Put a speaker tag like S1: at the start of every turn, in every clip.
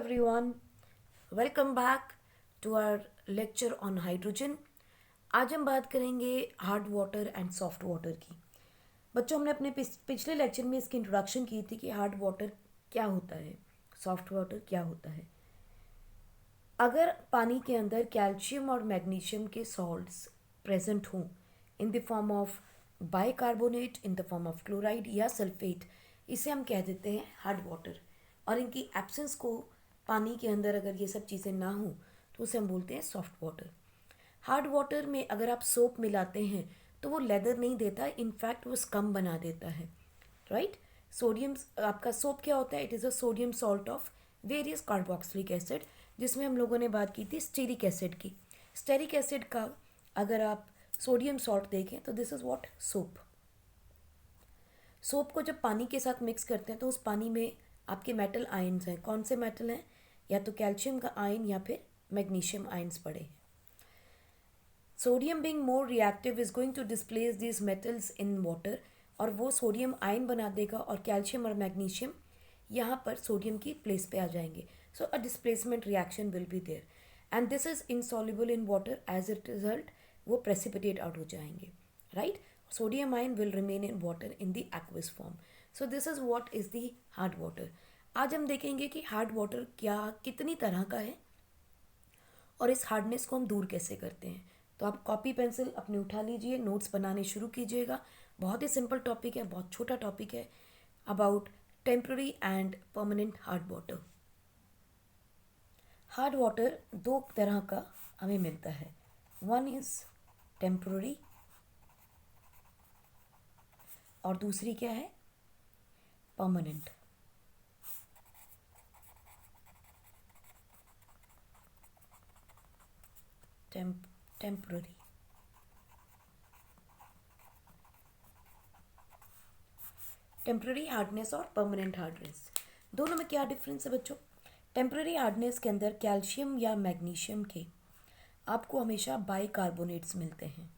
S1: everyone, welcome back to our lecture on hydrogen. आज हम बात करेंगे hard water and soft water की। बच्चों, हमने अपने पिछले लेक्चर में इसकी इंट्रोडक्शन की थी कि हार्ड वाटर क्या होता है, सॉफ्ट वाटर क्या होता है। अगर पानी के अंदर कैल्शियम और मैग्नीशियम के सॉल्ट्स प्रेजेंट हों in the form of bicarbonate, in the form of chloride या सल्फेट, इसे हम कह देते हैं हार्ड वाटर। और इनकी एब्सेंस को पानी के अंदर अगर ये सब चीज़ें ना हों तो उसे हम बोलते हैं सॉफ्ट वाटर। हार्ड वाटर में अगर आप सोप मिलाते हैं तो वो लेदर नहीं देता, इनफैक्ट वो स्कम बना देता है, राइट। सोडियम, आपका सोप क्या होता है? It is a sodium salt of various carboxylic acid, जिसमें हम लोगों ने बात की थी स्टेरिक एसिड की। स्टेरिक एसिड का अगर आप सोडियम सॉल्ट देखें तो this is what soap. Soap को जब पानी के साथ मिक्स करते हैं तो उस पानी में आपके मेटल आयन्स हैं। कौन से मेटल हैं? या तो कैल्शियम का आयन या फिर मैग्नीशियम आयन्स पड़े हैं। Sodium being more reactive is going to displace this metals in water, और वो सोडियम आयन बना देगा और कैल्शियम और मैग्नीशियम यहाँ पर सोडियम की प्लेस पे आ जाएंगे। So a displacement reaction will be there and this is insoluble in water, as a result वो प्रेसिपिटेट आउट हो जाएंगे, right. Sodium ion will remain in water in the aqueous form. So this is what is the hard water. आज हम देखेंगे कि hard water क्या कितनी तरह का है और इस हार्डनेस को हम दूर कैसे करते हैं। तो आप कॉपी पेंसिल अपने उठा लीजिए, नोट्स बनाने शुरू कीजिएगा। बहुत ही सिंपल टॉपिक है, बहुत छोटा टॉपिक है, about temporary and permanent hard water. Hard water दो तरह का हमें मिलता है। वन इज टेम्पररी और दूसरी क्या है? परमानेंट। टेम्पररी। टेम्पररी हार्डनेस और परमानेंट हार्डनेस, दोनों में क्या डिफरेंस है बच्चों? टेम्पररी हार्डनेस के अंदर कैल्शियम या मैग्नीशियम के आपको हमेशा बाइकार्बोनेट्स मिलते हैं।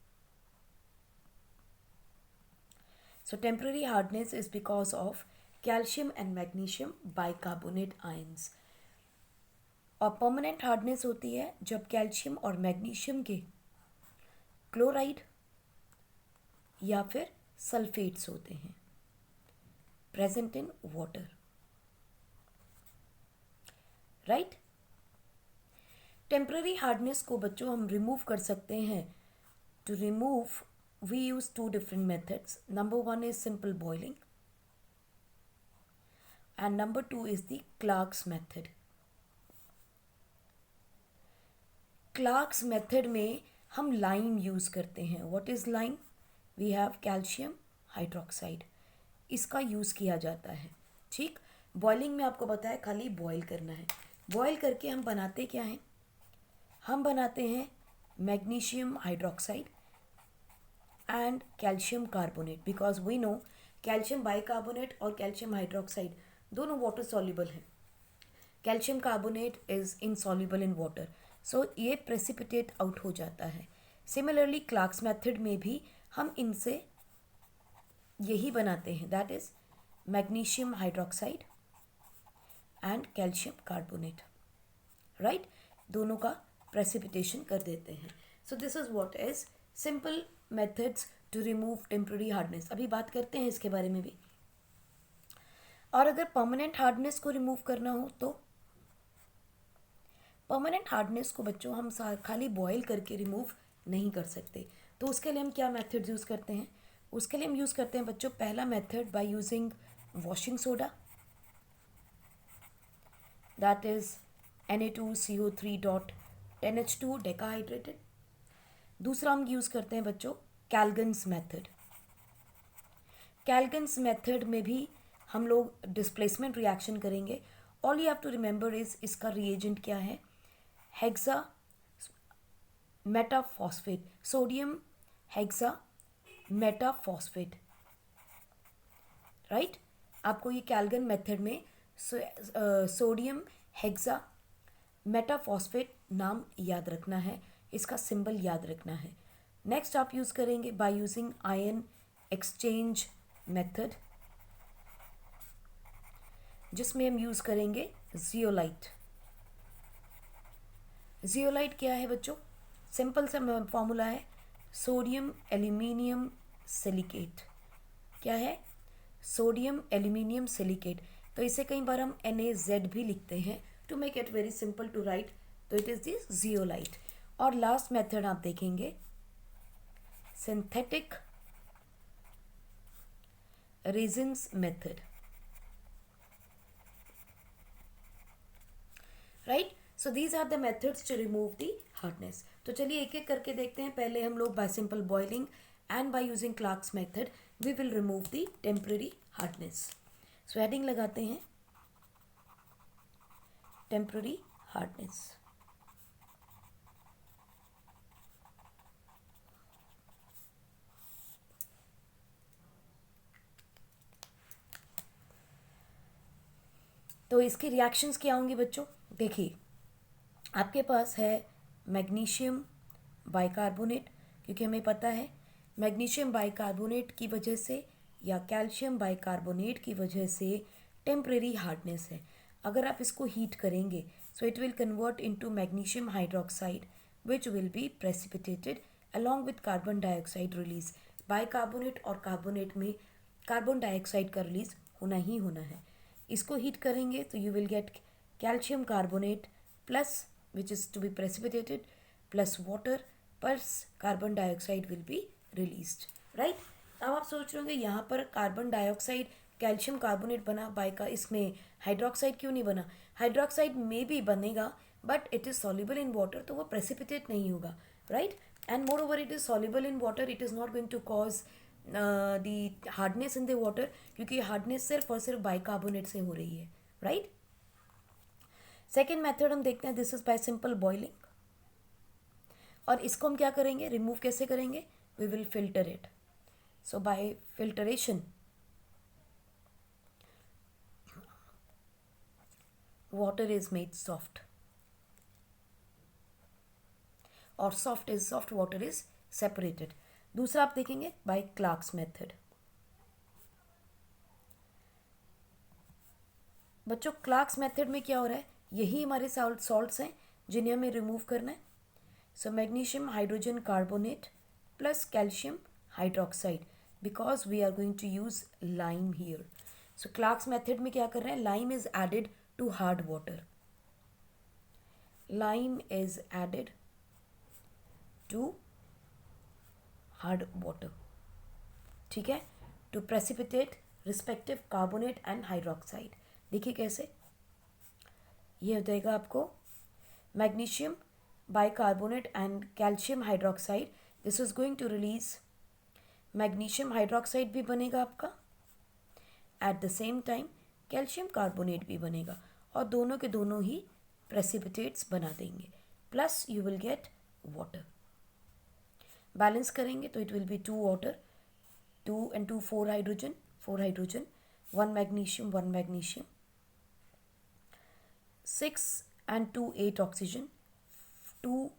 S1: So temporary hardness is because of calcium and magnesium bicarbonate ions. और परमानेंट हार्डनेस होती है जब कैल्शियम और मैग्नीशियम के क्लोराइड या फिर सल्फेट्स होते हैं present in water, right. Temporary hardness को बच्चों हम रिमूव कर सकते हैं। To remove we use two different methods. Number one is simple boiling and number two is the Clark's method. Clark's method में हम lime use करते हैं। What is lime? We have calcium hydroxide, इसका use किया जाता है, ठीक। Boiling में आपको पता है खाली बॉयल करना है। बॉयल करके हम बनाते क्या हैं? हम बनाते हैं magnesium hydroxide and calcium carbonate, because we know calcium bicarbonate और calcium hydroxide दोनों water soluble हैं। calcium carbonate is insoluble in water, so ये precipitate out हो जाता है। similarly Clark's method में भी हम इनसे यही बनाते हैं, that is magnesium hydroxide and calcium carbonate, right। दोनों का precipitation कर देते हैं। so this is what is simple methods to remove temporary hardness। अभी बात करते हैं इसके बारे में भी। और अगर परमानेंट हार्डनेस को रिमूव करना हो तो परमानेंट हार्डनेस को बच्चों हम खाली बॉयल करके रिमूव नहीं कर सकते। तो उसके लिए हम क्या मेथड यूज़ करते हैं? उसके लिए हम यूज़ करते हैं बच्चों पहला method by using washing soda, that is Na2CO3.10H2 डेकाहाइड्रेटेड। दूसरा हम यूज़ करते हैं बच्चों कैल्गन्स मेथड। कैल्गन्स मेथड में भी हम लोग डिस्प्लेसमेंट रिएक्शन करेंगे। All you have to remember is इसका रिएजेंट क्या है? Hexa metaphosphate, sodium hexa metaphosphate, right. आपको ये कैल्गन मेथड में सोडियम हेक्सा मेटाफॉस्फेट नाम याद रखना है, इसका सिंबल याद रखना है। नेक्स्ट आप यूज़ करेंगे by using ion exchange method, जिसमें हम यूज़ करेंगे जियोलाइट, जियोलाइट क्या है बच्चों? सिंपल सा फॉर्मूला है, सोडियम एल्यूमिनियम सिलिकेट। क्या है? Sodium aluminium silicate. तो इसे कई बार हम NaZ भी लिखते हैं to make it very simple to write. तो इट इज़ दिस जियोलाइट। और लास्ट मेथड आप देखेंगे, synthetic resins method, right. So these are the methods to remove the hardness. तो चलिए एक एक करके देखते हैं। पहले हम लोग by simple boiling and by using Clark's method we will remove the temporary hardness. So heading लगाते हैं, टेम्पररी हार्डनेस। तो इसके रिएक्शंस क्या होंगे बच्चों? देखिए, आपके पास है मैग्नीशियम बाइकार्बोनेट, क्योंकि हमें पता है मैग्नीशियम बाइकार्बोनेट की वजह से या कैल्शियम बाइकार्बोनेट की वजह से टेम्परेरी हार्डनेस है। अगर आप इसको हीट करेंगे so it will convert into magnesium hydroxide which will be precipitated along with carbon dioxide release. Bicarbonate और कार्बोनेट में कार्बन डाइऑक्साइड का रिलीज होना ही होना है। इसको हीट करेंगे तो you will get calcium carbonate plus which is to be precipitated plus water plus carbon dioxide will be released, right। अब आप सोच रहे होंगे यहाँ पर कार्बन डाइऑक्साइड कैल्शियम कार्बोनेट बना, बाय का इसमें हाइड्रोक्साइड क्यों नहीं बना? हाइड्रोक्साइड में भी बनेगा but it is soluble in water, तो वो प्रेसिपिटेट नहीं होगा, right. And moreover it is soluble in water, it is not going to cause the hardness in the water, क्योंकि हार्डनेस सिर्फ और सिर्फ बाइकार्बोनेट से हो रही है, राइट। सेकेंड मेथड हम देखते हैं, this is by simple boiling. और इसको हम क्या करेंगे, रिमूव कैसे करेंगे? We will filter it. So by filtration water is made soft और soft water is separated। दूसरा आप देखेंगे बाय क्लार्क्स मेथड। बच्चों क्लार्क्स मेथड में क्या हो रहा है, यही हमारे सॉल्ट्स हैं जिन्हें हमें रिमूव करना है। So magnesium hydrogen carbonate plus calcium hydroxide, because we are going to use lime here. So Clark's method में क्या कर रहे हैं, lime is added to hard water, lime is added to hard water, ठीक है, to precipitate respective carbonate and hydroxide। देखिए कैसे ये हो जाएगा आपको magnesium bicarbonate and calcium hydroxide, this is going to release magnesium hydroxide भी बनेगा आपका, at the same time calcium carbonate भी बनेगा और दोनों के दोनों ही प्रेसिपिटेट्स बना देंगे, plus you will get water. Balance करेंगे तो it will be 2 water, 2 and 2 4 hydrogen, 4 hydrogen, 1 magnesium 1 magnesium, 6 and 2 8 oxygen, 2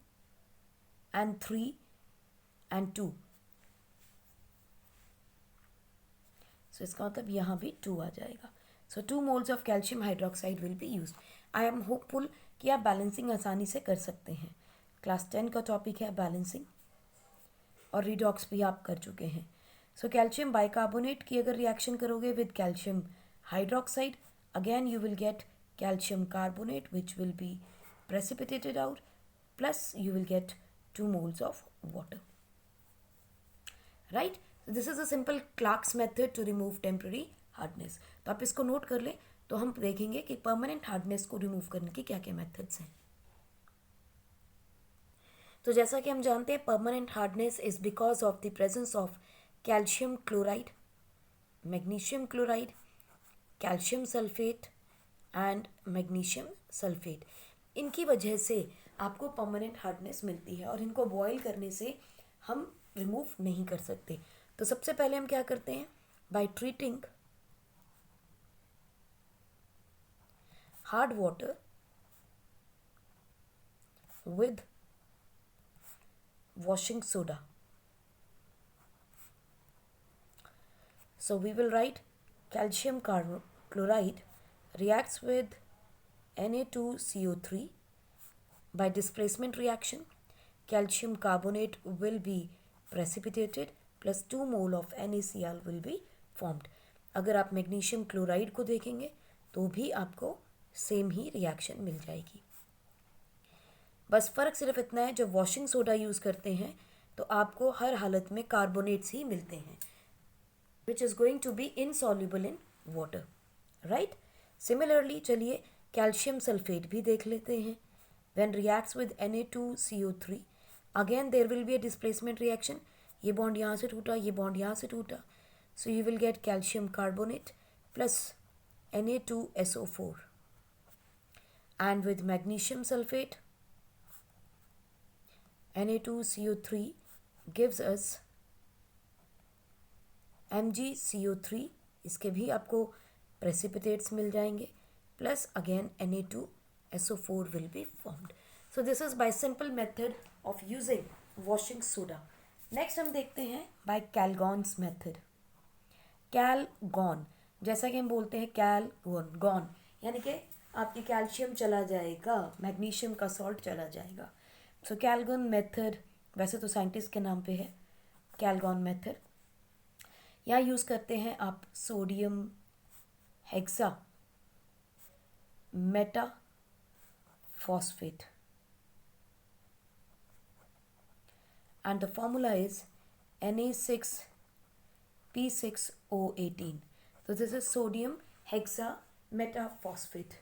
S1: and 3 and 2। सो इसका मतलब यहाँ भी 2 आ जाएगा। सो 2 moles of calcium hydroxide will be use. I am hopeful कि आप बैलेंसिंग आसानी से कर सकते हैं। क्लास 10 का टॉपिक है बैलेंसिंग और रिडॉक्स भी आप कर चुके हैं। सो कैल्शियम बाइकार्बोनेट की अगर रिएक्शन करोगे with calcium hydroxide, again you will get calcium carbonate which will be precipitated out, plus you will get 2 moles of water, right। so this is a simple Clark's method to remove temporary hardness। तो आप इसको note कर लें, तो हम देखेंगे कि permanent hardness को रिमूव करने के क्या क्या मेथड्स हैं। तो जैसा कि हम जानते हैं permanent hardness is because of the presence of calcium chloride, magnesium chloride, calcium sulphate and magnesium sulphate. इनकी वजह से आपको परमानेंट हार्डनेस मिलती है और इनको बॉयल करने से हम रिमूव नहीं कर सकते। तो सबसे पहले हम क्या करते हैं, by treating hard water with washing soda। So we will write calcium chloride reacts with Na2CO3 by displacement reaction, calcium carbonate will be precipitated plus 2 mole of NaCl will be formed. अगर आप magnesium chloride को देखेंगे तो भी आपको same ही reaction मिल जाएगी. बस फ़र्क सिर्फ इतना है, जब वॉशिंग सोडा यूज़ करते हैं तो आपको हर हालत में कार्बोनेट्स ही मिलते हैं, which is going to be insoluble in water, right. Similarly चलिए कैल्शियम सल्फेट भी देख लेते हैं. When reacts with Na2CO3, again there will be a displacement reaction. ये बॉन्ड यहाँ से टूटा, ये बॉन्ड यहाँ से टूटा, so you will get calcium carbonate plus Na2SO4. And with magnesium sulphate Na2CO3 gives us MgCO3. इसके भी आपको प्रेसिपिटेट्स मिल जाएंगे plus again Na2SO4 will be formed. So this is by simple method of using washing soda. Next हम देखते हैं by Calgon's method. Calgon, जैसा कि हम बोलते हैं Calgon, गॉन यानी कि आपकी कैल्शियम चला जाएगा, मैग्नीशियम का सॉल्ट चला जाएगा. सो कैलगन मेथड वैसे तो साइंटिस्ट के नाम पे है. कैलगॉन मेथड यहाँ यूज़ करते हैं आप sodium hexa Meta phosphate and the formula is Na6P6O18. तो this is sodium hexa Meta phosphate.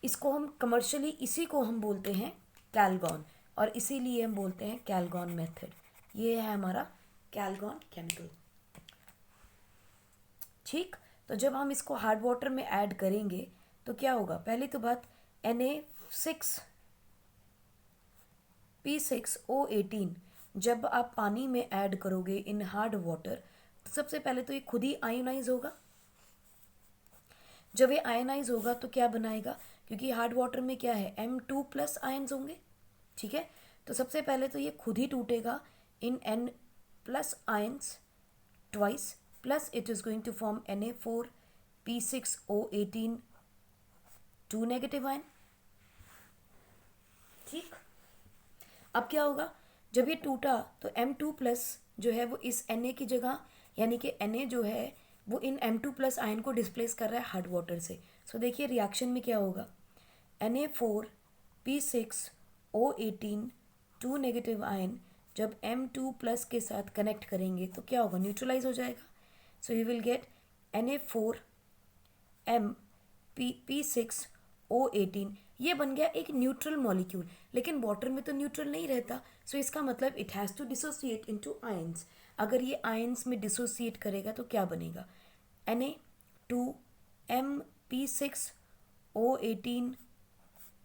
S1: इसको हम कमर्शियली इसी को हम बोलते हैं कैलगॉन, और इसीलिए हम बोलते हैं कैलगॉन मेथड. ये है हमारा कैलगॉन केमिकल. ठीक, तो जब हम इसको हार्ड वाटर में ऐड करेंगे तो क्या होगा. पहली तो बात, Na6P6O18 जब आप पानी में ऐड करोगे इन हार्ड वाटर, तो सबसे पहले तो ये खुद ही आयोनाइज होगा. जब ये आयनाइज होगा तो क्या बनाएगा, क्योंकि हार्ड वाटर में क्या है, M2+ आयन्स होंगे. ठीक है, तो सबसे पहले तो ये खुद ही टूटेगा in N+ ions twice, plus it is going to form Na4P6O18 2 negative ion. ठीक, अब क्या होगा, जब ये टूटा तो M2+ जो है वो इस Na की जगह, यानी कि Na जो है वो इन M2+ आयन को डिस्प्लेस कर रहा है हार्ड वाटर से. सो देखिए रिएक्शन में क्या होगा, Na4P6O18 2 नेगेटिव आयन जब M2+ के साथ कनेक्ट करेंगे तो क्या होगा, न्यूट्रलाइज हो जाएगा. सो यू विल गेट Na4P6O18. ये बन गया एक न्यूट्रल मॉलिक्यूल, लेकिन वाटर में तो न्यूट्रल नहीं रहता. सो इसका मतलब it has to dissociate into ions. अगर ये आयन्स में डिसोसिएट करेगा तो क्या बनेगा, Na2MP6O18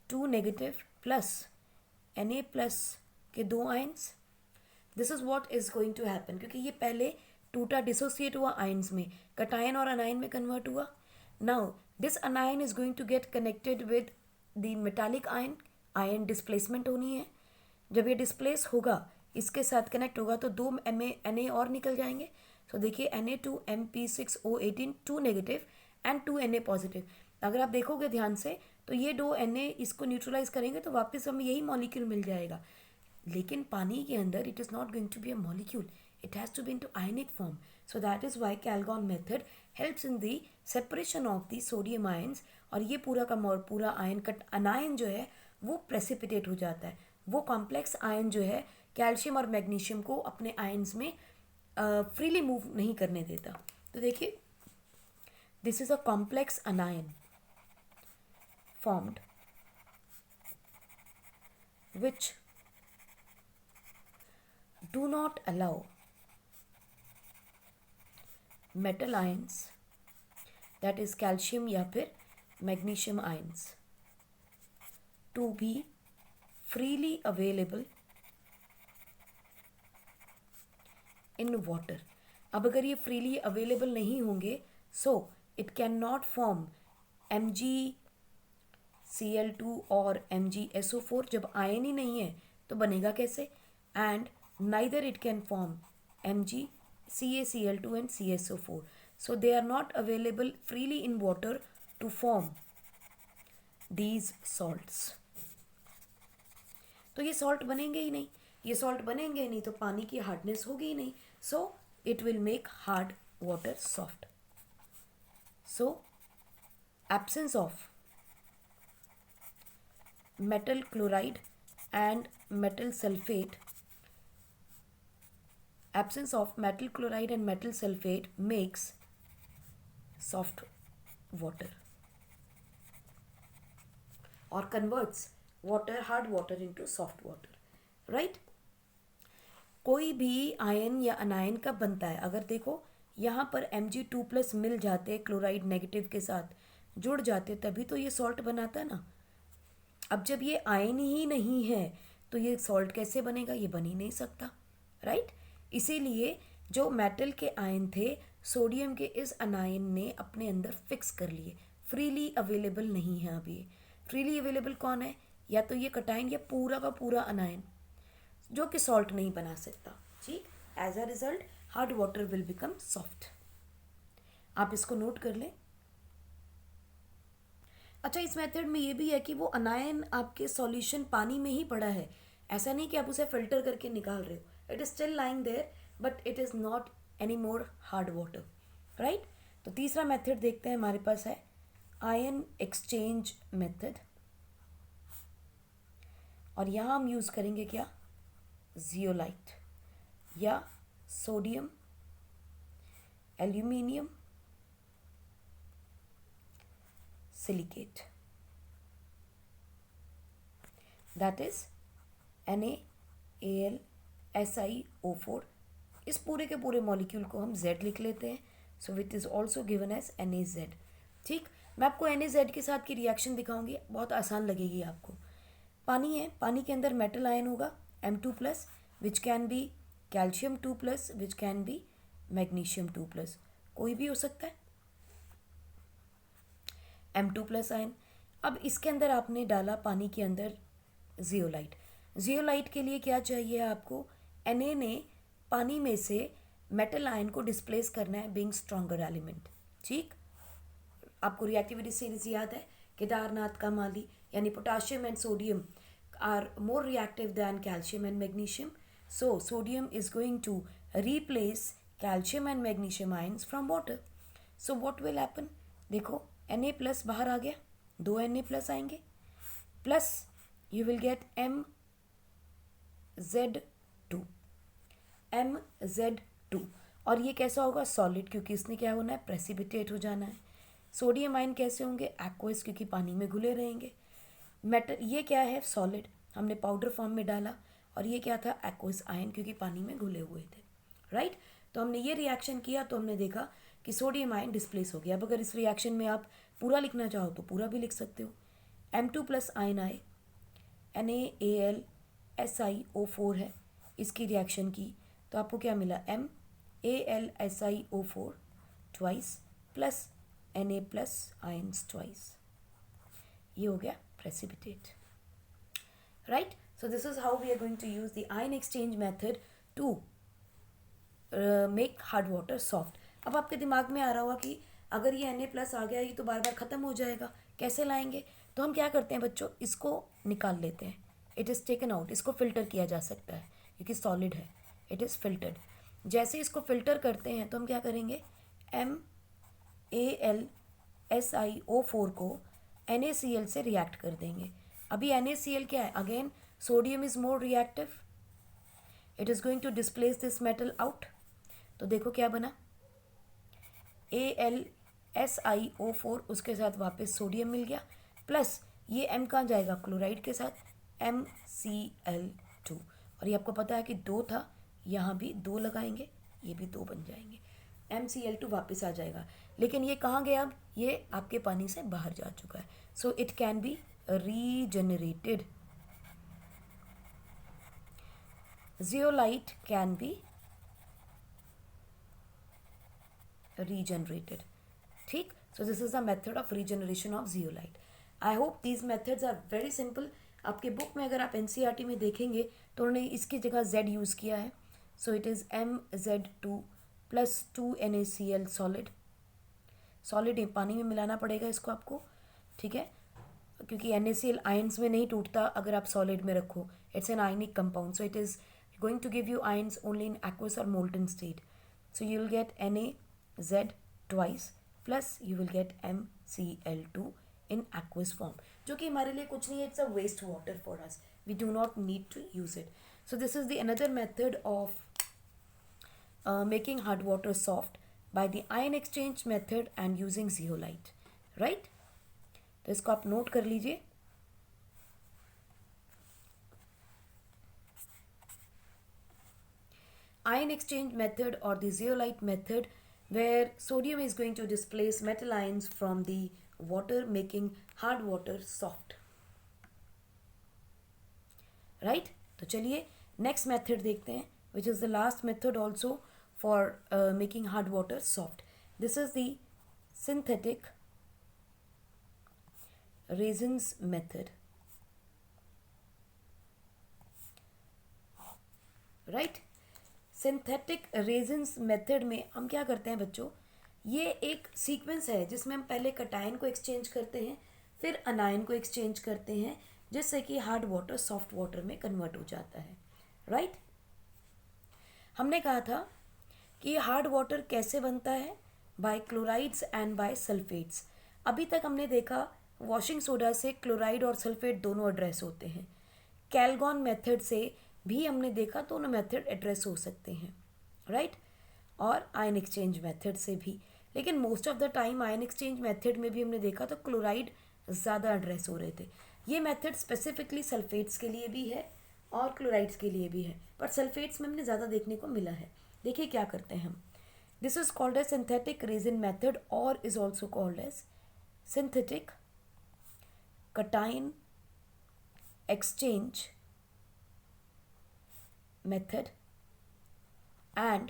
S1: 2 नेगेटिव प्लस Na+ के 2 ions. This is what is going to happen, क्योंकि ये पहले टूटा, डिसोसिएट हुआ आयन्स में, कटायन और अनायन में कन्वर्ट हुआ. Now this anion is going to get connected with the metallic ion. Ion displacement होनी है. जब ये डिस्प्लेस होगा, इसके साथ कनेक्ट होगा तो 2 Na और निकल जाएंगे. तो देखिए Na2MP6O18 2 negative and 2 Na positive. अगर आप देखोगे ध्यान से तो ये 2 Na इसको न्यूट्रलाइज करेंगे तो वापस हमें यही मॉलिक्यूल मिल जाएगा. लेकिन पानी के अंदर it is not going to be a molecule, it has to be into ionic form. So that is why Calgon method helps in the separation of the sodium ions. और ये पूरा का पूरा आयन कट अनायन जो है वो precipitate हो जाता है. वो कॉम्प्लेक्स आयन जो है कैल्शियम और मैग्नीशियम को अपने आयन्स में फ्रीली मूव नहीं करने देता. तो देखिए this is a complex अनायन formed which do not allow metal ions, that is calcium या फिर magnesium ions, to be freely available in water. अब अगर ये freely available नहीं होंगे, so it cannot form MgCl2 और MgSO4. जब आयन ही नहीं है तो बनेगा कैसे, and neither it can form CaCl2 and CSO4. So they are not available freely in water to form these salts. तो ये सॉल्ट बनेंगे ही नहीं, ये सॉल्ट बनेंगे ही नहीं तो पानी की हार्डनेस होगी ही नहीं, so it will make hard water soft. So absence of metal chloride and metal sulfate, absence of metal chloride and metal sulfate makes soft water or converts water, hard water into soft water, right? कोई भी ion या अनायन कब बनता है? अगर देखो यहाँ पर Mg2+ मिल जाते, क्लोराइड नेगेटिव के साथ जुड़ जाते, तभी तो ये सॉल्ट बनाता है ना. अब जब ये आयन ही नहीं है तो ये सॉल्ट कैसे बनेगा? ये बन ही नहीं सकता, राइट? इसीलिए जो मेटल के आयन थे, सोडियम के इस अनायन ने अपने अंदर फिक्स कर लिए, फ्रीली अवेलेबल नहीं है. अभी फ्रीली अवेलेबल कौन है? या तो ये कटायन या पूरा का पूरा अनायन, जो कि सॉल्ट नहीं बना सकता. ठीक, as a result hard water will become soft. आप इसको नोट कर लें. अच्छा, इस मेथड में ये भी है कि वो अनायन आपके सॉल्यूशन पानी में ही पड़ा है, ऐसा नहीं कि आप उसे फिल्टर करके निकाल रहे हो. It is still lying there but it is not any more hard water, right? तो तीसरा मेथड देखते हैं, हमारे पास है आयन एक्सचेंज मेथड. और यहाँ हम यूज़ करेंगे क्या? जियोलाइट या sodium aluminium silicate, that is NaAlSiO4. इस पूरे के पूरे मॉलिक्यूल को हम Z लिख लेते हैं, so it is also given as NaZ. ठीक, मैं आपको NaZ के साथ की रिएक्शन दिखाऊंगी, बहुत आसान लगेगी आपको. पानी है, पानी के अंदर मेटल आयन होगा M2+, which can be calcium 2+, which can be magnesium 2+, कोई भी हो सकता है. M2+ ion. अब इसके अंदर आपने डाला पानी के अंदर जियोलाइट. जियोलाइट के लिए क्या चाहिए आपको? Na ने पानी में से मेटल आयन को डिस्प्लेस करना है, बीइंग स्ट्रॉन्गर एलिमेंट. ठीक, आपको रिएक्टिविटी सीरीज याद है, केदारनाथ का माली, यानी potassium and sodium are more reactive than calcium and magnesium. So sodium is going to replace calcium and magnesium ions from water. So what will happen? देखो Na+ बाहर आ गया, 2 Na+ आएंगे, plus you will get MZ2. MZ2 और ये कैसा होगा? Solid, क्योंकि इसने क्या होना है? प्रेसिपिटेट हो जाना है. सोडियम आयन कैसे होंगे? एक्वस, क्योंकि पानी में घुले रहेंगे. मेटल ये क्या है? सॉलिड, हमने पाउडर फॉर्म में डाला. और ये क्या था? एक्वस आयन, क्योंकि पानी में घुले हुए थे, राइट? तो हमने ये रिएक्शन किया तो हमने देखा कि सोडियम आयन डिस्प्लेस हो गया. अब अगर इस रिएक्शन में आप पूरा लिखना चाहो तो पूरा भी लिख सकते हो. M2+ आयन आए, NaAlSiO4 है, इसकी रिएक्शन की तो आपको क्या मिला? MAlSiO4 twice plus Na+ ions twice. ये हो गया precipitate, right? So this is how we are going to use the ion exchange method to make hard water soft. अब आपके दिमाग में आ रहा होगा कि अगर ये Na+ आ गया, ये तो बार बार ख़त्म हो जाएगा, कैसे लाएंगे? तो हम क्या करते हैं बच्चों, इसको निकाल लेते हैं. इट इज़ टेकन आउट, इसको फ़िल्टर किया जा सकता है क्योंकि सॉलिड है, इट इज़ फिल्टर्ड. जैसे इसको फ़िल्टर करते हैं तो हम क्या करेंगे? MAlSiO4 को NaCl से रिएक्ट कर देंगे. अभी NaCl क्या है? Again sodium is more reactive, it is going to displace this metal out. तो देखो क्या बना? AlSiO4, उसके साथ वापस सोडियम मिल गया, प्लस ये M कहाँ जाएगा? क्लोराइड के साथ, MCl2. और ये आपको पता है कि 2 था, यहाँ भी 2 लगाएंगे, ये भी 2 बन जाएंगे, MCl2 वापस आ जाएगा. लेकिन ये कहाँ गया? अब ये आपके पानी से बाहर जा चुका है. So it can B regenerated. Zeolite can be regenerated. ठीक, so this is the method of regeneration of zeolite. I hope these methods are very simple. आपके बुक में अगर आप NCERT में देखेंगे तो उन्होंने इसकी जगह Z यूज़ किया है. So it is MZ2 plus 2 NaCl solid. Solid पानी में मिलाना पड़ेगा इसको आपको, ठीक है? क्योंकि NaCl आयंस में नहीं टूटता अगर आप सॉलिड में रखो, it's an ionic compound, so it is going to give you ions only in aqueous or molten state. So you will get NaZ twice plus you will get MCl2 in aqueous form, जो कि हमारे लिए कुछ नहीं है, it's a waste water for us. We do not need to use it. So this is the another method of making hard water soft by the ion exchange method and using zeolite, right? तो इसको आप note कर लीजिए. Ion exchange method or the zeolite method, where sodium is going to displace metal ions from the water, making hard water soft, right? तो चलिए next method देखते हैं, which is the last method also for making hard water soft. This is the synthetic resins method, right? Synthetic resins method में हम क्या करते हैं बच्चों, ये एक सीक्वेंस है जिसमें हम पहले कटायन को एक्सचेंज करते हैं, फिर अनायन को एक्सचेंज करते हैं, जिससे कि हार्ड वाटर सॉफ्ट वाटर में कन्वर्ट हो जाता है, राइट? हमने कहा था कि हार्ड वाटर कैसे बनता है, by chlorides and by sulphates. अभी तक हमने देखा वॉशिंग सोडा से क्लोराइड और सल्फेट दोनों एड्रेस होते हैं. कैलगॉन मेथड से भी हमने देखा दोनों मेथड एड्रेस हो सकते हैं, राइट? और आयन एक्सचेंज मेथड से भी, लेकिन most of the time ion exchange method में भी हमने देखा तो क्लोराइड ज़्यादा एड्रेस हो रहे थे. ये मेथड स्पेसिफिकली सल्फेट्स के लिए भी है और क्लोराइड्स के लिए भी है, पर सल्फेट्स में हमने ज़्यादा देखने को मिला है. देखिए क्या करते हैं हम. This is called as synthetic resin method और is also called as synthetic cation exchange method and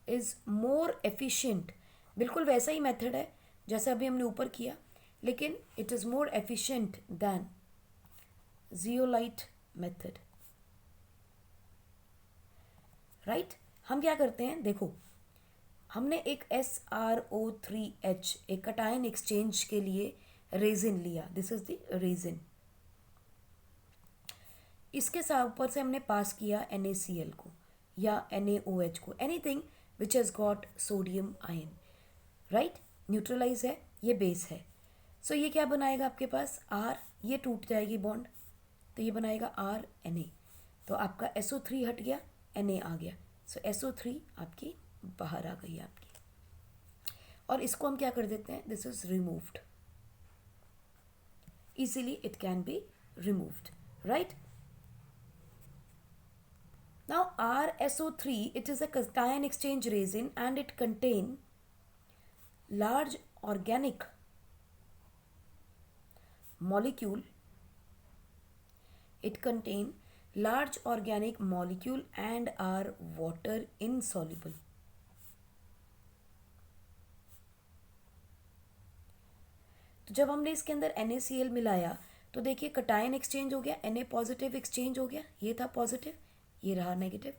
S1: is more efficient. बिल्कुल वैसा ही मेथड है जैसे अभी हमने ऊपर किया, लेकिन it is more efficient than zeolite method, right? हम क्या करते हैं, देखो हमने एक SrO3H एक कटायन एक्सचेंज के लिए रेजिन लिया. This is the resin. इसके साथ ऊपर से हमने पास किया NaCl को या NaOH को, anything which has got sodium ion, right? Neutralise है, ये बेस है. सो ये क्या बनाएगा आपके पास, R, ये टूट जाएगी बॉन्ड, तो ये बनाएगा RNa. तो आपका SO3 हट गया, Na आ गया. सो SO3 आपकी बाहर आ गई आपकी, और इसको हम क्या कर देते हैं, this is removed. Easily it can be removed, right? Now RSO3, it is a cation exchange resin and it contain large organic molecule. It contain large organic molecule and are water insoluble. तो जब हमने इसके अंदर NaCl मिलाया तो देखिए cation exchange हो गया, Na पॉजिटिव एक्सचेंज हो गया, ये था पॉजिटिव, ये रहा नेगेटिव,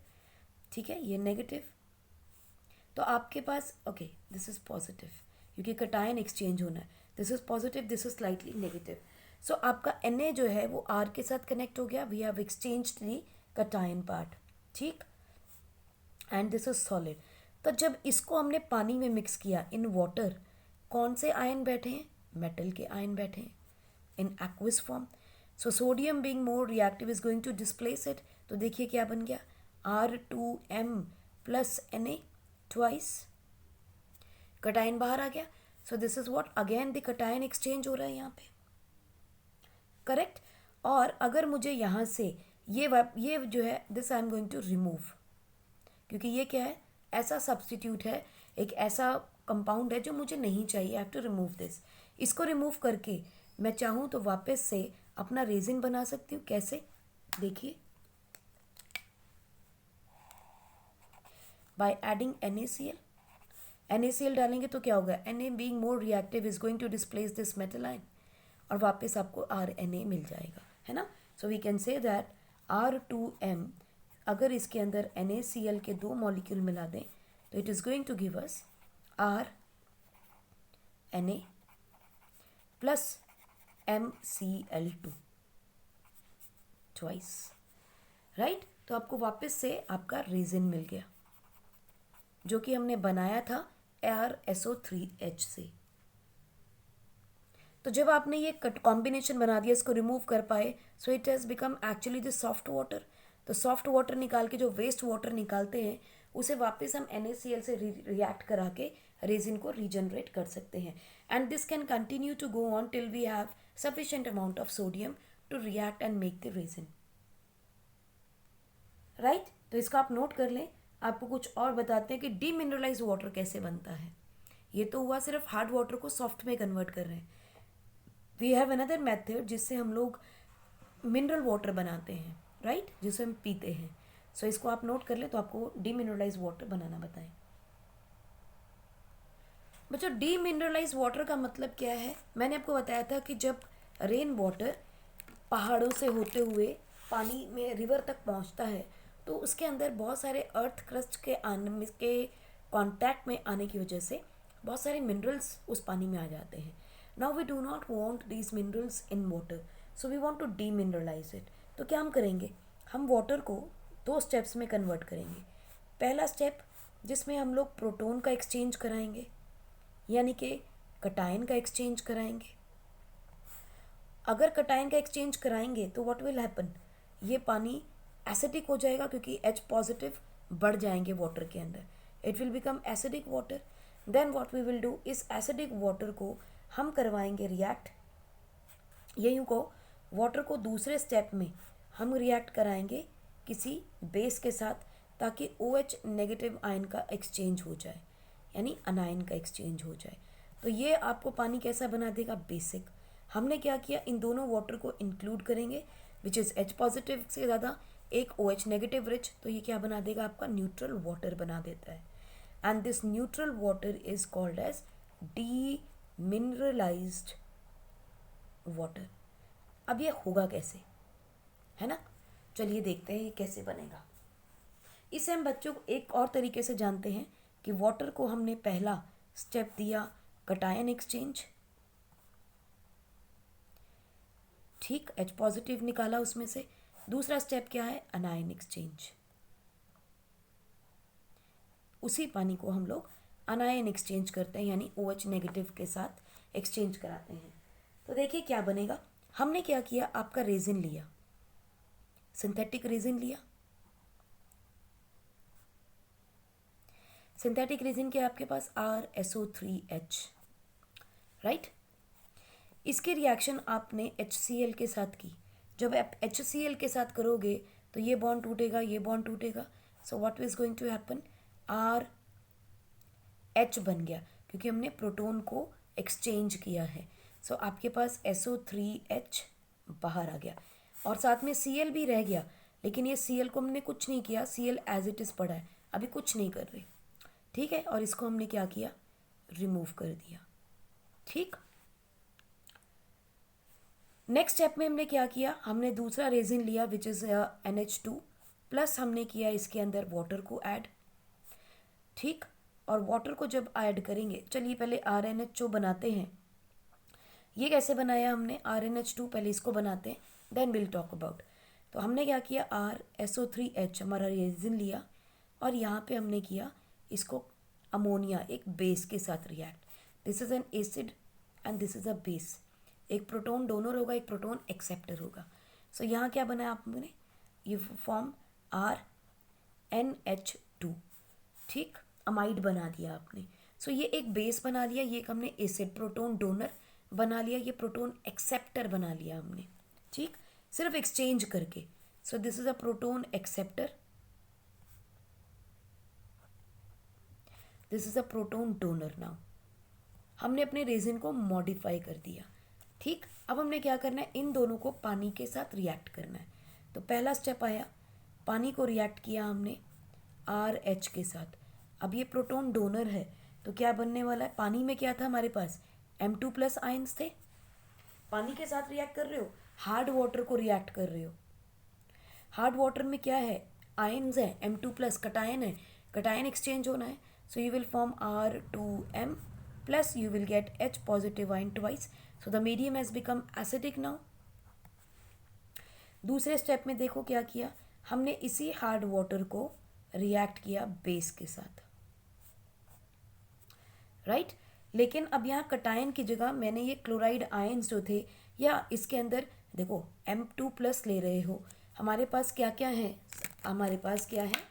S1: ठीक है, ये नेगेटिव. तो आपके पास ओके दिस इज पॉजिटिव क्योंकि कटायन एक्सचेंज होना है. This is positive, this is slightly negative. So आपका Na जो है वो R के साथ कनेक्ट हो गया. We have exchanged the cation part, ठीक, एंड दिस इज सॉलिड. तो जब इसको हमने पानी में मिक्स किया इन वाटर, कौन से आयन बैठे हैं, मेटल के आयन बैठे हैं in aqueous form. So sodium being more reactive is going to displace it. तो देखिए क्या बन गया, R2M plus Na twice, cation बाहर आ गया. So this is what, again the cation exchange हो रहा है यहाँ पे, करेक्ट. और अगर मुझे यहाँ से ये जो है this I am going to remove, क्योंकि ये क्या है, ऐसा सब्स्टिट्यूट है, एक ऐसा कंपाउंड है जो मुझे नहीं चाहिए. I have to remove this. इसको रिमूव करके मैं चाहूँ तो वापस से अपना रेजिन बना सकती हूँ. कैसे, देखिए, बाय एडिंग NaCl. NaCl डालेंगे तो क्या होगा, Na being more reactive is going to displace this metal ion, और वापस आपको RNa मिल जाएगा, है ना. So we can say that R2M, अगर इसके अंदर NaCl के दो मॉलिक्यूल मिला दें तो it is going to give us RNa plus MCl2 twice, right. तो आपको वापस से आपका रेजिन मिल गया जो कि हमने बनाया था RSO3H से। तो जब आपने ये कॉम्बिनेशन बना दिया, इसको रिमूव कर पाए, so it has become actually the soft water. तो सॉफ्ट वाटर निकाल के जो वेस्ट वाटर निकालते हैं उसे वापस हम NaCl से रिएक्ट करा के रेजिन को रीजनरेट कर सकते हैं। And this can continue to go on till we have sufficient amount of sodium to react and make the resin, right. तो इसका आप नोट कर लें। आपको कुछ और बताते हैं कि डीमिनरलाइज वाटर कैसे बनता है। ये तो हुआ सिर्फ हार्ड वाटर को सॉफ्ट में कन्वर्ट कर रहे हैं। वी हैव अनदर मेथड जिससे हम लोग मिनरल वाटर बनाते हैं, राइट, जिसे हम पीते हैं। सो इसको आप नोट कर लें। तो आपको डीमिनरलाइज वाटर बनाना बताएं। बच्चों, डीमिनरलाइज वाटर का मतलब क्या है? मैंने आपको बताया था कि जब रेन वाटर पहाड़ों से होते हुए पानी में रिवर तक पहुंचता है तो उसके अंदर बहुत सारे अर्थ क्रस्ट के आने के कांटेक्ट में आने की वजह से बहुत सारे मिनरल्स उस पानी में आ जाते हैं। Now we do not want these minerals in water, so we want to demineralise it. तो क्या हम करेंगे? हम वाटर को 2 स्टेप्स में कन्वर्ट करेंगे। पहला स्टेप जिसमें हम लोग प्रोटोन का एक्सचेंज कराएंगे, यानी कि कटायन का एक्सचेंज कराएंगे। अगर कटायन का एक्सचेंज कराएंगे तो व्हाट विल हैपन, ये पानी एसिडिक हो जाएगा क्योंकि H पॉजिटिव बढ़ जाएंगे वाटर के अंदर, it will become acidic water. Then what we will do, इस एसिडिक वाटर को हम करवाएंगे रिएक्ट, ये यूँ को वाटर को दूसरे स्टेप में हम रिएक्ट कराएंगे किसी बेस के साथ ताकि OH नेगेटिव आयन का एक्सचेंज हो जाए, यानी अनायन का एक्सचेंज हो जाए। तो ये आपको पानी कैसा बना देगा? बेसिक। हमने क्या किया, इन दोनों वाटर को इंक्लूड करेंगे विच इज़ H पॉजिटिव से ज़्यादा, एक OH नेगेटिव रिच, तो ये क्या बना देगा? आपका न्यूट्रल वाटर बना देता है। And this neutral water is called as demineralised water. अब ये होगा कैसे, है ना? चलिए देखते हैं ये कैसे बनेगा। इसे हम बच्चों को एक और तरीके से जानते हैं कि वाटर को हमने पहला स्टेप दिया कटायन एक्सचेंज, ठीक, H पॉजिटिव निकाला उसमें से। दूसरा स्टेप क्या है? अनायन एक्सचेंज। उसी पानी को हम लोग अनायन एक्सचेंज करते हैं, यानी OH नेगेटिव के साथ एक्सचेंज कराते हैं। तो देखिए क्या बनेगा। हमने क्या किया, आपका रेजिन लिया, सिंथेटिक रेजिन लिया। सिंथेटिक रेजिन क्या है आपके पास? RSO3H, right. इसकी रिएक्शन आपने HCl के साथ की। जब आप HCl के साथ करोगे तो ये बॉन्ड टूटेगा, ये बॉन्ड टूटेगा। So what is going to happen, RH बन गया क्योंकि हमने प्रोटोन को एक्सचेंज किया है। सो आपके पास SO3H बाहर आ गया और साथ में Cl भी रह गया, लेकिन ये Cl को हमने कुछ नहीं किया, Cl एज इट इज़ पड़ा है, अभी कुछ नहीं कर रहे, ठीक है। और इसको हमने क्या किया? रिमूव कर दिया, ठीक। नेक्स्ट स्टेप में हमने क्या किया, हमने दूसरा रेजिन लिया विच इज़ NH2 प्लस हमने किया इसके अंदर वाटर को ऐड, ठीक। और वाटर को जब ऐड करेंगे, चलिए पहले RNH2 बनाते हैं। ये कैसे बनाया हमने? RNH2 पहले इसको बनाते हैं, देन विल टॉक अबाउट। तो हमने क्या किया, RSO3H हमारा रेजिन लिया और यहाँ पे हमने किया इसको अमोनिया एक बेस के साथ react. This is an acid and this is a base. एक प्रोटोन डोनर होगा, एक प्रोटोन एक्सेप्टर होगा। सो यहाँ क्या बनाया आपने? ये फॉर्म RNH2, ठीक, अमाइड बना दिया आपने। सो ये एक बेस बना लिया, ये एक हमने एसिड प्रोटोन डोनर बना लिया, ये प्रोटोन एक्सेप्टर बना लिया हमने, ठीक, सिर्फ एक्सचेंज करके। So this is a proton acceptor, this is a proton donor. Now हमने अपने रेजिन को मॉडिफाई कर दिया, ठीक। अब हमने क्या करना है, इन दोनों को पानी के साथ रिएक्ट करना है। तो पहला स्टेप आया, पानी को रिएक्ट किया हमने RH के साथ। अब ये प्रोटोन डोनर है तो क्या बनने वाला है? पानी में क्या था हमारे पास? M2 प्लस आयन्स थे। पानी के साथ रिएक्ट कर रहे हो, हार्ड वाटर को रिएक्ट कर रहे हो। हार्ड वाटर में क्या है? आयन्स है, M2 प्लस कटायन है, कटायन एक्सचेंज होना है। सो you will form R2M plus you will gate H positive ion twice. So the medium has become acidic now. दूसरे स्टेप में देखो क्या किया हमने, इसी हार्ड वाटर को रिएक्ट किया बेस के साथ, राइट। लेकिन अब यहाँ कटायन की जगह मैंने ये क्लोराइड आयंस जो थे, या इसके अंदर देखो M2+ ले रहे हो, हमारे पास क्या क्या है, हमारे पास क्या है,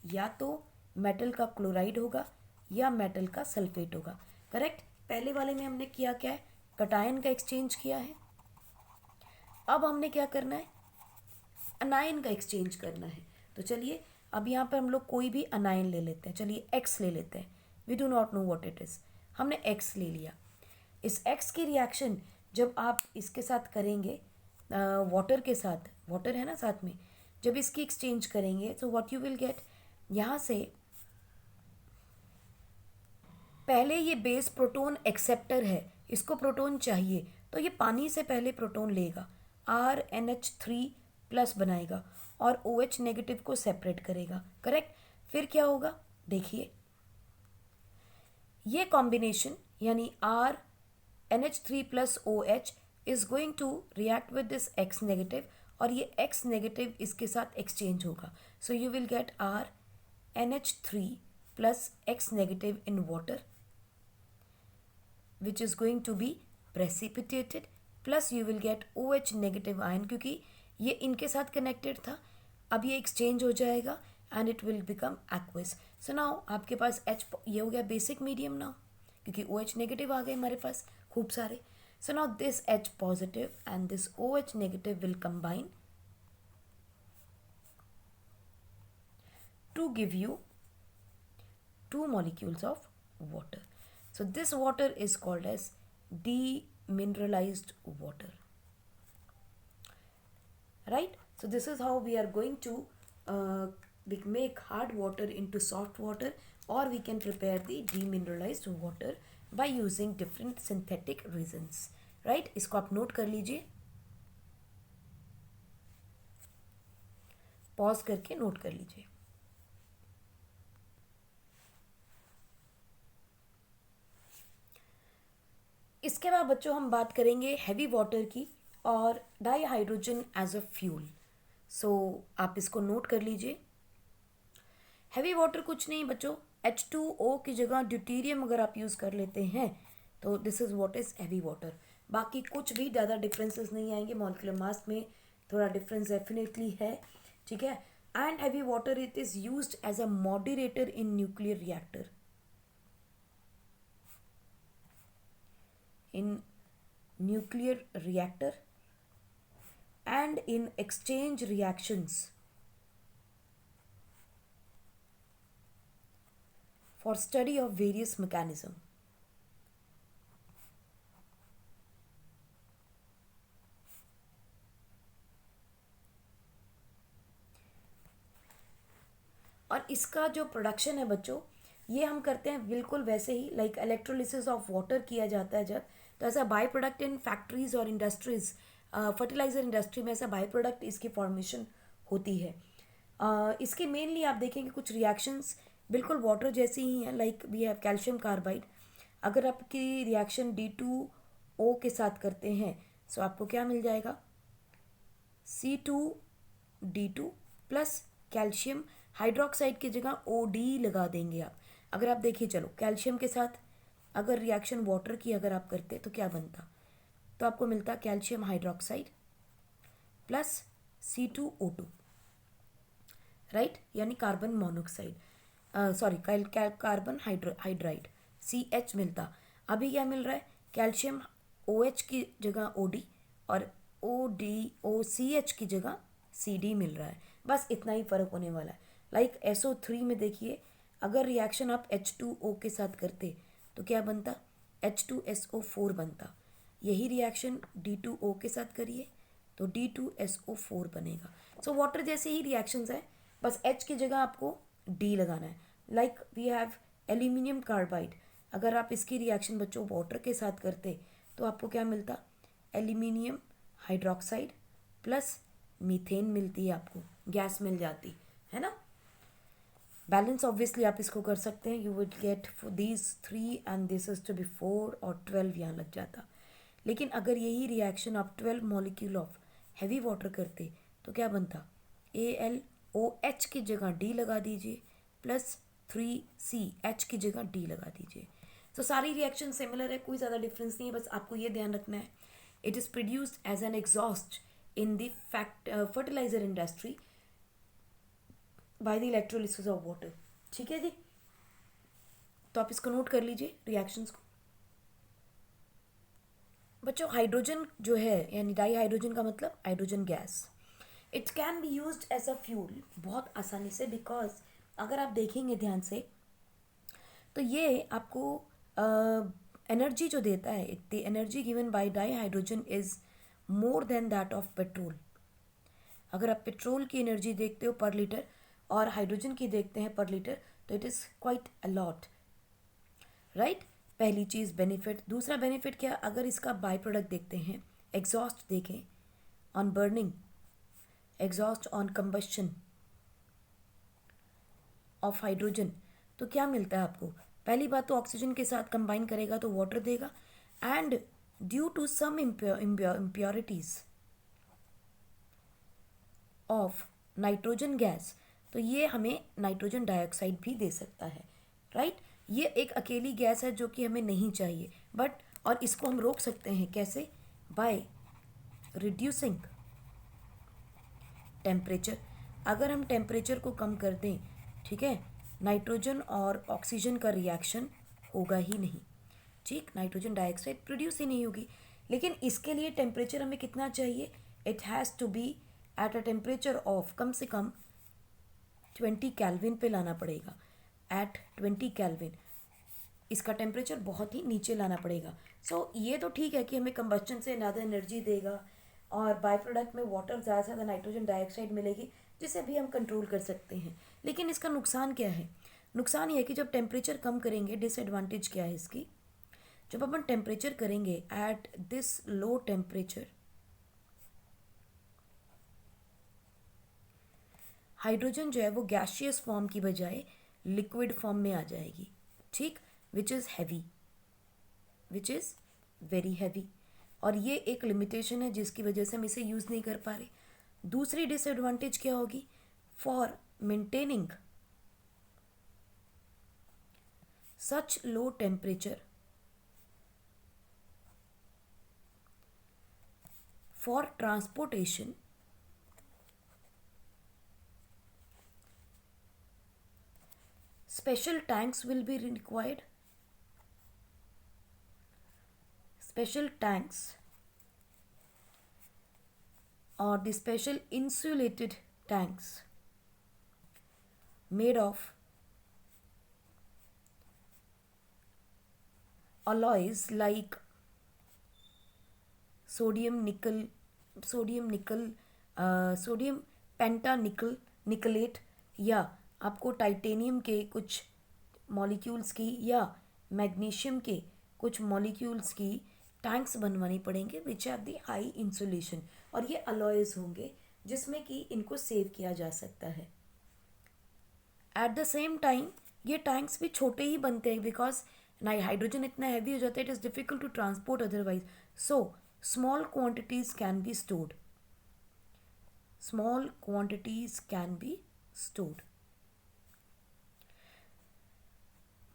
S1: या तो मेटल का क्लोराइड होगा या मेटल का सल्फेट होगा, करेक्ट। पहले वाले में हमने किया क्या है, कटायन का एक्सचेंज किया है। अब हमने क्या करना है, अनायन का एक्सचेंज करना है। तो चलिए अब यहाँ पर हम लोग कोई भी अनायन ले लेते हैं, चलिए X ले लेते हैं, we do not know what it is, हमने X ले लिया। इस X की रिएक्शन जब आप इसके साथ करेंगे, वाटर के साथ, वाटर है ना साथ में, जब इसकी एक्सचेंज करेंगे तो व्हाट यू विल गेट, यहाँ से पहले ये बेस प्रोटोन एक्सेप्टर है, इसको प्रोटोन चाहिए, तो ये पानी से पहले प्रोटोन लेगा, RNH3+ बनाएगा और OH नेगेटिव को सेपरेट करेगा, करेक्ट। फिर क्या होगा देखिए, ये कॉम्बिनेशन यानी RNH3+ OH is going to react with this X negative, और ये X नेगेटिव इसके साथ एक्सचेंज होगा, so you will get RNH3+ X negative in water which is going to be precipitated, plus you will get OH negative ion, क्योंकि ये इनके साथ connected था, अब ये एक्सचेंज हो जाएगा and it will become aqueous. So now आपके पास H, ये हो गया बेसिक मीडियम नाउ, क्योंकि OH नेगेटिव आ गए हमारे पास खूब सारे। So now this H positive and this OH negative will combine to give you 2 molecules of water. So this water is called as demineralized water, right? So this is how we are going to we make hard water into soft water, or we can prepare the demineralized water by using different synthetic reasons, right? इसको आप note कर लीजिए, pause करके note कर लीजिए। इसके बाद बच्चों हम बात करेंगे हैवी वाटर की और di hydrogen as a fuel. So आप इसको नोट कर लीजिए। हैवी वाटर कुछ नहीं बच्चों, H2O की जगह ड्यूटीरियम अगर आप यूज़ कर लेते हैं तो this is what is heavy water. बाकी कुछ भी ज़्यादा डिफरेंसेस नहीं आएंगे, मॉलिक्यूलर मास में थोड़ा डिफरेंस डेफिनेटली है, ठीक है। And heavy water it is used as a moderator in nuclear reactor, in nuclear reactor and in exchange reactions for study of various mechanism. और इसका जो प्रोडक्शन है बच्चों, ये हम करते हैं बिल्कुल वैसे ही लाइक इलेक्ट्रोलिसिस ऑफ वाटर किया जाता है जब, तो ऐसा बाई प्रोडक्ट इन फैक्ट्रीज और इंडस्ट्रीज, फर्टिलाइजर इंडस्ट्री में ऐसा बाई प्रोडक्ट इसकी फॉर्मेशन होती है। इसके मेनली आप देखेंगे कुछ रिएक्शंस बिल्कुल वाटर जैसी ही हैं, like we have calcium carbide, अगर आपकी रिएक्शन D2O के साथ करते हैं सो आपको क्या मिल जाएगा, C2D2 प्लस कैल्शियम हाइड्रोक्साइड की जगह OD लगा देंगे आप। अगर आप देखिए चलो कैल्शियम के साथ अगर रिएक्शन वाटर की अगर आप करते तो क्या बनता, तो आपको मिलता calcium hydroxide plus C2O2, right, यानी carbon monoxide, sorry carbon hydride CH मिलता। अभी क्या मिल रहा है, कैल्शियम OH की जगह OD और OCH की जगह CD मिल रहा है, बस इतना ही फ़र्क होने वाला है। लाइक SO3 में देखिए अगर रिएक्शन आप H2O के साथ करते तो क्या बनता, H2SO4 बनता। यही रिएक्शन D2O के साथ करिए तो D2SO4 बनेगा। सो वाटर जैसे ही रिएक्शंस है, बस H की जगह आपको D लगाना है। Like we have aluminium carbide, अगर आप इसकी रिएक्शन बच्चों वाटर के साथ करते तो आपको क्या मिलता, एल्यूमिनियम हाइड्रोक्साइड प्लस मीथेन मिलती है, आपको गैस मिल जाती है ना। बैलेंस ऑब्वियसली आप इसको कर सकते हैं, you will get for these 3 and this is to be 4 और 12 यहाँ लग जाता। लेकिन अगर यही रिएक्शन आप 12 मॉलिक्यूल ऑफ हैवी वाटर करते तो क्या बनता, AlOH की जगह D लगा दीजिए प्लस 3CH की जगह D लगा दीजिए। तो सारी रिएक्शन सिमिलर है, कोई ज़्यादा डिफरेंस नहीं है, बस आपको ये ध्यान रखना है it is produced as an exhaust in the fertiliser industry by the electrolysis of water. ठीक है जी, तो आप इसको नोट कर लीजिए रिएक्शंस को। बच्चों हाइड्रोजन जो है यानी डाई हाइड्रोजन का मतलब hydrogen gas, it can be used as a fuel बहुत आसानी से, बिकॉज अगर आप देखेंगे ध्यान से तो ये आपको एनर्जी जो देता है, the energy given by di hydrogen is more than that of petrol. अगर आप पेट्रोल की एनर्जी देखते हो पर लीटर और हाइड्रोजन की देखते हैं पर लीटर, तो it is quite a lot, right. पहली चीज़ बेनिफिट। दूसरा बेनिफिट क्या, अगर इसका बाय प्रोडक्ट देखते हैं, एग्जॉस्ट देखें on burning, exhaust on combustion of hydrogen, तो क्या मिलता है आपको। पहली बात तो ऑक्सीजन के साथ कंबाइन करेगा तो वाटर देगा, and due to some impurities of nitrogen gas, तो ये हमें नाइट्रोजन डाइऑक्साइड भी दे सकता है, राइट। ये एक अकेली गैस है जो कि हमें नहीं चाहिए, बट और इसको हम रोक सकते हैं कैसे, बाय रिड्यूसिंग टेम्परेचर। अगर हम टेम्परेचर को कम कर दें, ठीक है, नाइट्रोजन और ऑक्सीजन का रिएक्शन होगा ही नहीं, ठीक, नाइट्रोजन डाइऑक्साइड प्रोड्यूस ही नहीं होगी। लेकिन इसके लिए टेम्परेचर हमें कितना चाहिए, it has to be at a temperature of कम से कम 20 केल्विन पे लाना पड़ेगा, एट 20 केल्विन इसका टेम्परेचर बहुत ही नीचे लाना पड़ेगा। सो ये तो ठीक है कि हमें कंबस्चन से ज़्यादा एनर्जी देगा और बाय प्रोडक्ट में वाटर ज़्यादा से ज़्यादा नाइट्रोजन डाइऑक्साइड मिलेगी, जिसे भी हम कंट्रोल कर सकते हैं। लेकिन इसका नुकसान क्या है, नुकसान ये है कि जब टेम्परेचर कम करेंगे, डिसएडवांटेज क्या है इसकी, जब अपन टेम्परेचर करेंगे at this low temperature, hydrogen जो है वो गैशियस फॉर्म की बजाय लिक्विड फॉर्म में आ जाएगी, ठीक, which is heavy, which is very heavy. और ये एक लिमिटेशन है जिसकी वजह से हम इसे यूज़ नहीं कर पा रहे। दूसरी डिसएडवांटेज क्या होगी, for maintaining such low temperature, for transportation special tanks will be required, special tanks or the special insulated tanks made of alloys like sodium nickel, sodium penta nickel nickelate, या आपको titanium के कुछ molecules की या magnesium के कुछ molecules की tanks बनवानी पड़ेंगे which are the high insulation, और ये अलॉयज होंगे जिसमें कि इनको सेव किया जा सकता है। एट द सेम टाइम ये टैंक्स भी छोटे ही बनते हैं बिकॉज हाइड्रोजन इतना हैवी हो जाता है, it is difficult to transport otherwise, so small quantities can be stored, small quantities can be stored,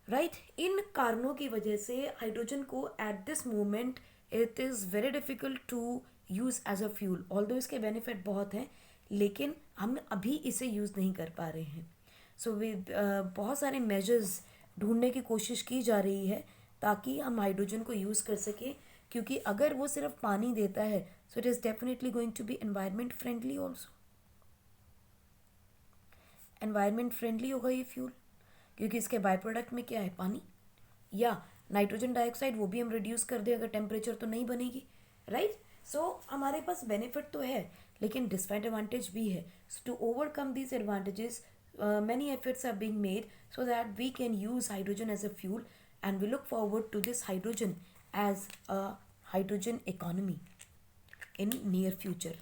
S1: right। इन कारणों की वजह से हाइड्रोजन को at this moment it is very difficult to use as a fuel, although इसके benefit बहुत हैं लेकिन हम अभी इसे यूज़ नहीं कर पा रहे हैं। सो बहुत सारे मेजर्स ढूंढने की कोशिश की जा रही है ताकि हम हाइड्रोजन को यूज़ कर सकें, क्योंकि अगर वो सिर्फ पानी देता है so it is definitely going to be environment friendly also, environment friendly होगा ये फ्यूल क्योंकि इसके बाय प्रोडक्ट में क्या है, पानी या नाइट्रोजन डाइऑक्साइड, वो भी हम रिड्यूस कर दें अगर टेम्परेचर तो नहीं बनेगी, राइट। सो हमारे पास बेनिफिट तो है लेकिन डिसएडवांटेज भी है। So to overcome these advantages many efforts are being made so that we can use hydrogen as a fuel, and we look forward to this hydrogen as a hydrogen economy in near future.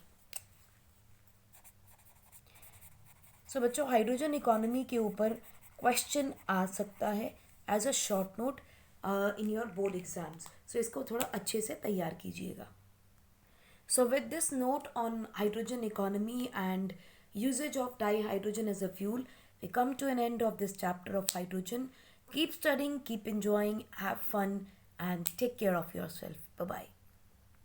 S1: So बच्चों hydrogen economy के ऊपर question आ सकता है as a short note in your board exams. So इसको थोड़ा अच्छे से तैयार कीजिएगा. So with this note on hydrogen economy and usage of dihydrogen as a fuel, we come to an end of this chapter of hydrogen. Keep studying, keep enjoying, have fun, and take care of yourself. Bye bye.